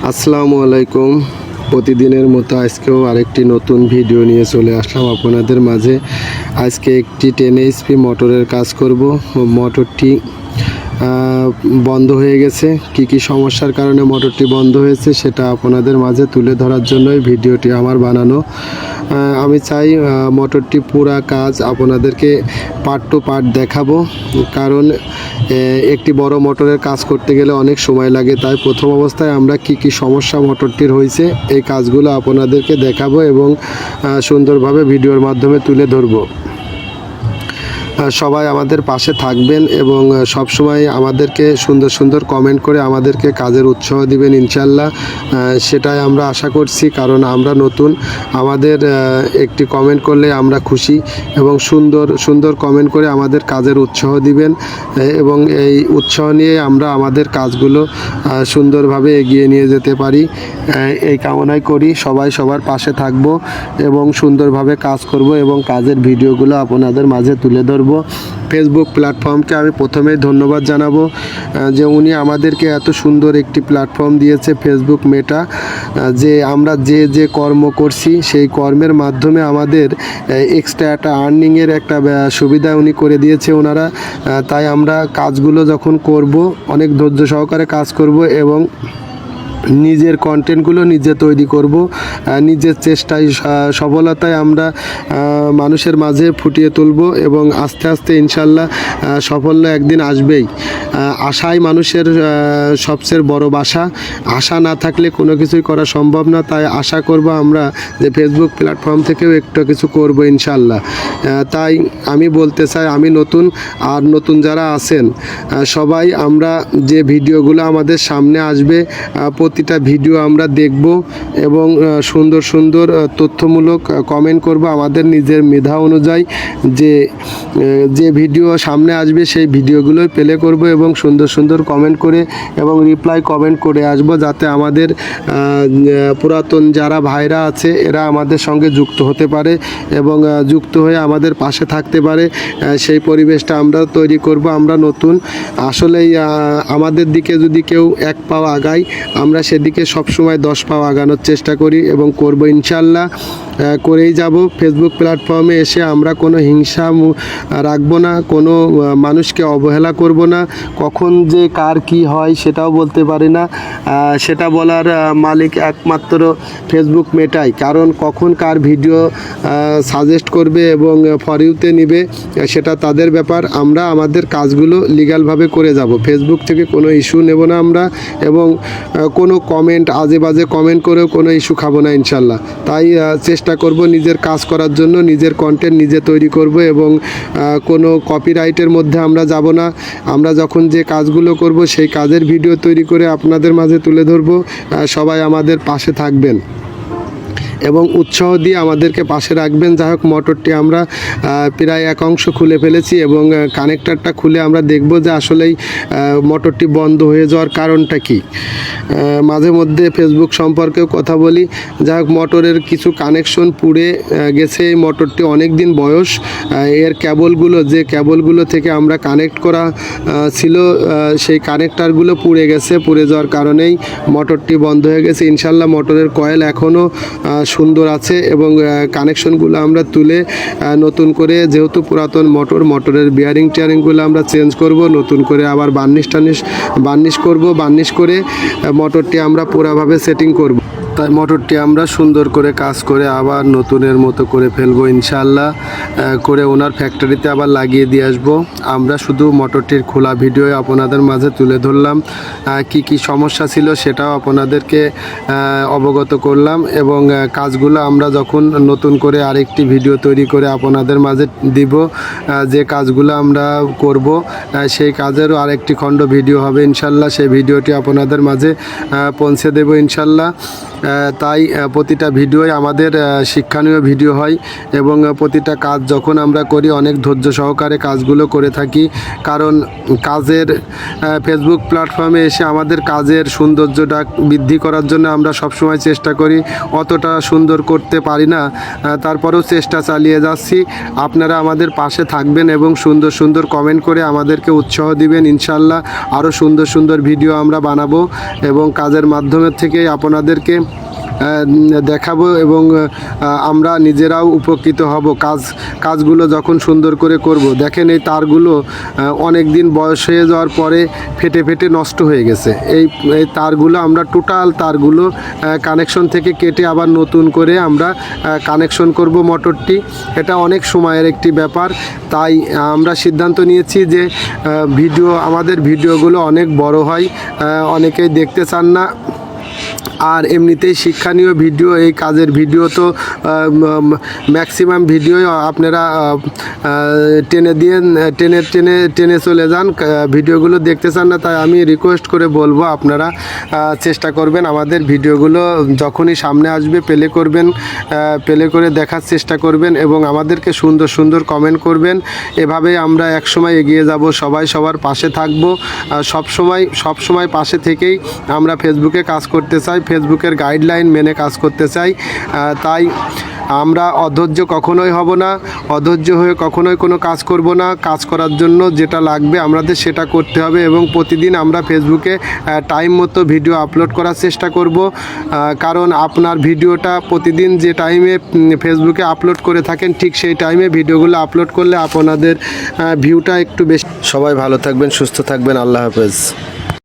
আসসালামু আলাইকুম। প্রতিদিনের মতো আজকেও আরেকটি নতুন ভিডিও নিয়ে চলে আসলাম আপনাদের মাঝে। আজকে একটি 10 HP মোটরের কাজ করব। মোটরটি বন্ধ হয়ে গেছে, কি সমস্যার কারণে মোটরটি বন্ধ হয়েছে সেটা আপনাদের মাঝে তুলে ধরার জন্যই ভিডিওটি আমার বানানো। আমি চাই মোটরটি পুরা কাজ আপনাদেরকে পার্ট টু পার্ট দেখাবো, কারণ একটি বড় মোটরের কাজ করতে গেলে অনেক সময় লাগে। তাই প্রথম অবস্থায় আমরা কি সমস্যা মোটরটির হয়েছে এই কাজগুলো আপনাদেরকে দেখাবো এবং সুন্দরভাবে ভিডিওর মাধ্যমে তুলে ধরবো। সবাই আমাদের পাশে থাকবেন এবং সবসময় আমাদেরকে সুন্দর কমেন্ট করে আমাদেরকে কাজের উৎসাহ দিবেন ইনশাল্লাহ। সেটাই আমরা আশা করছি, কারণ আমরা নতুন। আমাদের একটি কমেন্ট করলে আমরা খুশি এবং সুন্দর কমেন্ট করে আমাদের কাজের উৎসাহ দিবেন এবং এই উৎসাহ নিয়ে আমরা আমাদের কাজগুলো সুন্দরভাবে এগিয়ে নিয়ে যেতে পারি। এই কামনাই করি সবাই সবার পাশে থাকব এবং সুন্দরভাবে কাজ করব এবং কাজের ভিডিওগুলো আপনাদের মাঝে তুলে ধরব। ফেসবুক প্ল্যাটফর্মকে আমি প্রথমেই ধন্যবাদ জানাবো যে উনি আমাদেরকে এত সুন্দর একটি প্ল্যাটফর্ম দিয়েছে ফেসবুক মেটা, যে আমরা যে কর্ম করছি সেই কর্মের মাধ্যমে আমাদের এক্সট্রা একটা আর্নিংয়ের একটা সুবিধা উনি করে দিয়েছে ওনারা। তাই আমরা কাজগুলো যখন করব অনেক ধৈর্য সহকারে কাজ করব এবং নিজের কন্টেন্টগুলো নিজে তৈরি করব। নিজের চেষ্টায় সফলতায় আমরা মানুষের মাঝে ফুটিয়ে তুলব এবং আস্তে আস্তে ইনশাল্লাহ সাফল্য একদিন আসবেই। আশাই মানুষের সবচেয়ে বড় বাসা। আশা না থাকলে কোনো কিছুই করা সম্ভব না। তাই আশা করব আমরা যে ফেসবুক প্ল্যাটফর্ম থেকেও একটু কিছু করব ইনশাল্লাহ। তাই আমি বলতে চাই, আমি নতুন, আর নতুন যারা আছেন সবাই আমরা যে ভিডিওগুলো আমাদের সামনে আসবে প্রতিটা ভিডিও আমরা দেখব এবং সুন্দর তথ্যমূলক কমেন্ট করব আমাদের নিজের মেধা অনুযায়ী। যে ভিডিও সামনে আসবে সেই ভিডিওগুলোই প্লে করব এবং সুন্দর কমেন্ট করে এবং রিপ্লাই কমেন্ট করে আসব, যাতে আমাদের পুরাতন যারা ভাইরা আছে এরা আমাদের সঙ্গে যুক্ত হতে পারে এবং যুক্ত হয়ে আমাদের পাশে থাকতে পারে। সেই পরিবেশটা আমরা তৈরি করব। আমরা নতুন, আসলেই আমাদের দিকে যদি কেউ এক পাও আগায় আমরা সেদিকে সবসময় 10 পাও আগানোর চেষ্টা করি এবং করব ইনশাল্লাহ, করেই যাব। ফেসবুক প্ল্যাটফর্মে এসে আমরা কোনো হিংসা রাখবো না, কোনো মানুষকে অবহেলা করব না। কখন যে কার কি হয় সেটাও বলতে পারি না, সেটা বলার মালিক একমাত্র ফেসবুক মেটাই। কারণ কখন কার ভিডিও সাজেস্ট করবে এবং ফর ইউতে নিবে সেটা তাদের ব্যাপার। আমরা আমাদের কাজগুলো লিগ্যালভাবে করে যাব। ফেসবুক থেকে কোনো ইস্যু নেব না আমরা এবং কোনো কমেন্ট আজে বাজে কমেন্ট করেও কোনো ইস্যু খাবো না ইনশাল্লাহ। তাই চেষ্টা করব নিজের কাজ করার জন্য, নিজের কন্টেন্ট নিজে তৈরি করব এবং কোনো কপিরাইটের মধ্যে আমরা যাব না। আমরা যখন যে কাজগুলো করব সেই কাজের ভিডিও তৈরি করে আপনাদের মাঝে তুলে ধরব। সবাই আমাদের পাশে থাকবেন এবং উৎসাহ দিয়ে আমাদেরকে পাশে রাখবেন। যাই হোক, মোটরটি আমরা প্রায় এক অংশ খুলে ফেলেছি এবং কানেক্টরটা খুলে আমরা দেখব যে আসলেই মোটরটি বন্ধ হয়ে যাওয়ার কারণটা কি। মাঝে মধ্যে ফেসবুক সম্পর্কেও কথা বলি। যাই হোক, মোটরের কিছু কানেকশন পুড়ে গেছে। এই মোটরটি অনেক দিন বয়স। এর যে কেবলগুলো থেকে আমরা কানেক্ট করা ছিল সেই কানেক্টারগুলো পুড়ে গেছে। পুড়ে যাওয়ার কারণেই মোটরটি বন্ধ হয়ে গেছে। ইনশাল্লাহ মোটরের কয়েল এখনও সুন্দর আছে এবং কানেকশনগুলো আমরা তুলে নতুন করে, যেহেতু পুরাতন মোটরের টিয়ারিংগুলো আমরা চেঞ্জ করব, নতুন করে আবার বার্নিশ করব। বার্নিশ করে মোটরটি আমরা পুরাভাবে সেটিং করব। তাই মোটরটি আমরা সুন্দর করে কাজ করে আবার নতুনের মতো করে ফেলবো ইনশাল্লাহ। করে ওনার ফ্যাক্টরিতে আবার লাগিয়ে দিয়ে আসবো। আমরা শুধু মোটরটির খোলা ভিডিও আপনাদের মাঝে তুলে ধরলাম। কি সমস্যা ছিল সেটাও আপনাদেরকে অবগত করলাম এবং কাজগুলো আমরা যখন নতুন করে আরেকটি ভিডিও তৈরি করে আপনাদের মাঝে দিব, যে কাজগুলো আমরা করব সেই কাজেরও আরেকটি খণ্ড ভিডিও হবে ইনশাল্লাহ। সেই ভিডিওটি আপনাদের মাঝে পৌঁছে দেব ইনশাল্লাহ। তাই প্রতিটা ভিডিওই আমাদের শিক্ষণীয় ভিডিও হয় এবং প্রতিটা কাজ যখন আমরা করি অনেক ধৈর্য সহকারে কাজগুলো করে থাকি, কারণ কাজের ফেসবুক প্ল্যাটফর্মে এসে আমাদের কাজের সৌন্দর্যটা বৃদ্ধি করার জন্য আমরা সবসময় চেষ্টা করি। অতটা সুন্দর করতে পারি না, তারপরেও চেষ্টা চালিয়ে যাচ্ছি। আপনারা আমাদের পাশে থাকবেন এবং সুন্দর সুন্দর কমেন্ট করে আমাদেরকে উৎসাহ দিবেন। ইনশাল্লাহ আরও সুন্দর সুন্দর ভিডিও আমরা বানাবো এবং কাজের মাধ্যমের থেকেই আপনাদেরকে দেখাবো এবং আমরা নিজেরাও উপকৃত হব। কাজগুলো যখন সুন্দর করে করব। দেখেন এই তারগুলো অনেক দিন বয়স হয়ে যাওয়ার পরে ফেটে ফেটে নষ্ট হয়ে গেছে। এই তারগুলো আমরা টোটাল তারগুলো কানেকশন থেকে কেটে আবার নতুন করে আমরা কানেকশন করব মোটরটি। এটা অনেক সময়ের একটি ব্যাপার, তাই আমরা সিদ্ধান্ত নিয়েছি যে আমাদের ভিডিওগুলো অনেক বড় হয়, অনেকেই দেখতে চান না। আর এমনিতেই শিক্ষণীয় ভিডিও, এই কাজের ভিডিও তো ম্যাক্সিমাম ভিডিওই আপনারা টেনে চলে যান, ভিডিওগুলো দেখতে চান না। তাই আমি রিকোয়েস্ট করে বলবো আপনারা চেষ্টা করবেন আমাদের ভিডিওগুলো যখনই সামনে আসবে প্লে করে দেখার চেষ্টা করবেন এবং আমাদেরকে সুন্দর সুন্দর কমেন্ট করবেন। এভাবেই আমরা একসময় এগিয়ে যাব, সবাই সবার পাশে থাকব। সবসময় পাশে থেকেই আমরা ফেসবুকে কাজ করতে চাই, ফেসবুকের গাইডলাইন মেনে কাজ করতে চাই। তাই আমরা অধৈর্য কখনোই হব না, অধৈর্য হয়ে কখনোই কোনো কাজ করব না। কাজ করার জন্য যেটা লাগবে আমাদের সেটা করতে হবে এবং প্রতিদিন আমরা ফেসবুকে টাইম মতো ভিডিও আপলোড করার চেষ্টা করব, কারণ আপনার ভিডিওটা প্রতিদিন যে টাইমে ফেসবুকে আপলোড করে থাকেন ঠিক সেই টাইমে ভিডিওগুলো আপলোড করলে আপনাদের ভিউটা একটু বেশি। সবাই ভালো থাকবেন, সুস্থ থাকবেন, আল্লাহ হাফেজ।